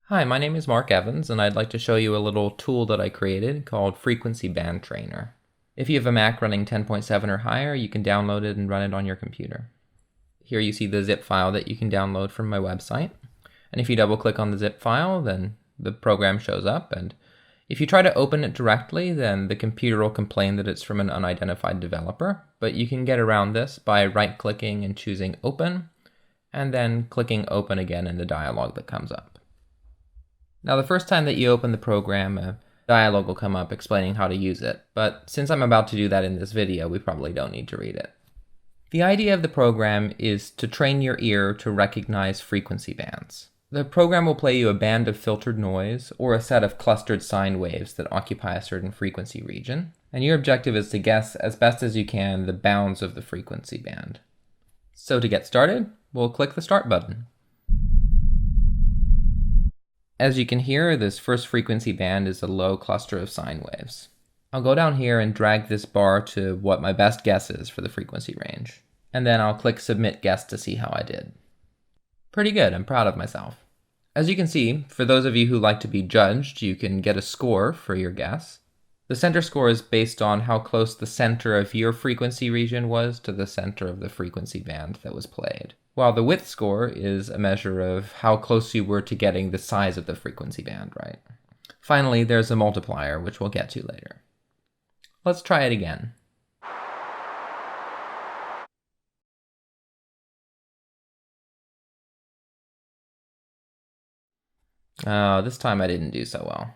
Hi, my name is Mark Evans, and I'd like to show you a little tool that I created called FrequencyBandTrainer. If you have a Mac running 10.7 or higher, you can download it and run it on your computer. Here you see the zip file that you can download from my website. And if you double click on the zip file, then the program shows up. And if you try to open it directly, then the computer will complain that it's from an unidentified developer. But you can get around this by right-clicking and choosing Open, and then clicking Open again in the dialog that comes up. Now, the first time that you open the program, a dialog will come up explaining how to use it, but since I'm about to do that in this video, we probably don't need to read it. The idea of the program is to train your ear to recognize frequency bands. The program will play you a band of filtered noise or a set of clustered sine waves that occupy a certain frequency region, and your objective is to guess as best as you can the bounds of the frequency band. So to get started, we'll click the Start button. As you can hear, this first frequency band is a low cluster of sine waves. I'll go down here and drag this bar to what my best guess is for the frequency range. And then I'll click Submit Guess to see how I did. Pretty good, I'm proud of myself. As you can see, for those of you who like to be judged, you can get a score for your guess. The center score is based on how close the center of your frequency region was to the center of the frequency band that was played, while the width score is a measure of how close you were to getting the size of the frequency band right. Finally, there's a multiplier, which we'll get to later. Let's try it again. This time I didn't do so well.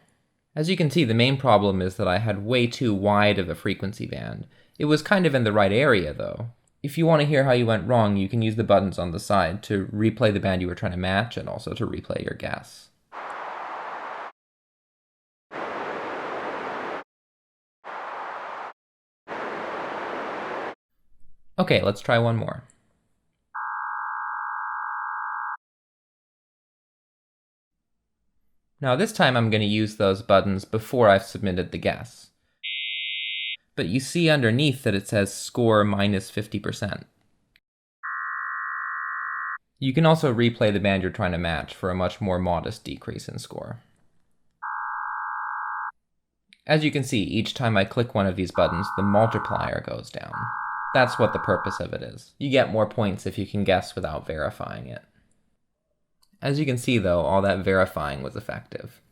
As you can see, the main problem is that I had way too wide of a frequency band. It was kind of in the right area, though. If you want to hear how you went wrong, you can use the buttons on the side to replay the band you were trying to match and also to replay your guess. Okay, let's try one more. Now this time I'm going to use those buttons before I've submitted the guess. But you see underneath that it says score minus 50%. You can also replay the band you're trying to match for a much more modest decrease in score. As you can see, each time I click one of these buttons, the multiplier goes down. That's what the purpose of it is. You get more points if you can guess without verifying it. As you can see though, all that verifying was effective.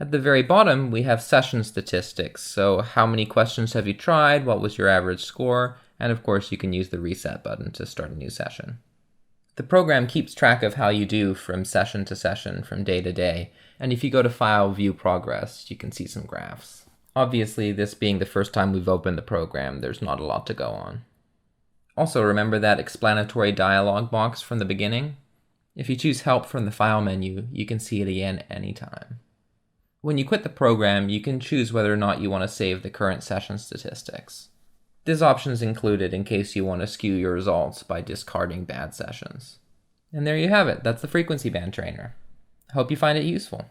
At the very bottom, we have session statistics, so how many questions have you tried, what was your average score, and of course you can use the reset button to start a new session. The program keeps track of how you do from session to session, from day to day, and if you go to File, View Progress, you can see some graphs. Obviously, this being the first time we've opened the program, there's not a lot to go on. Also, remember that explanatory dialog box from the beginning? If you choose Help from the File menu, you can see it again anytime. When you quit the program, you can choose whether or not you want to save the current session statistics. This option is included in case you want to skew your results by discarding bad sessions. And there you have it, that's the Frequency Band Trainer. I hope you find it useful.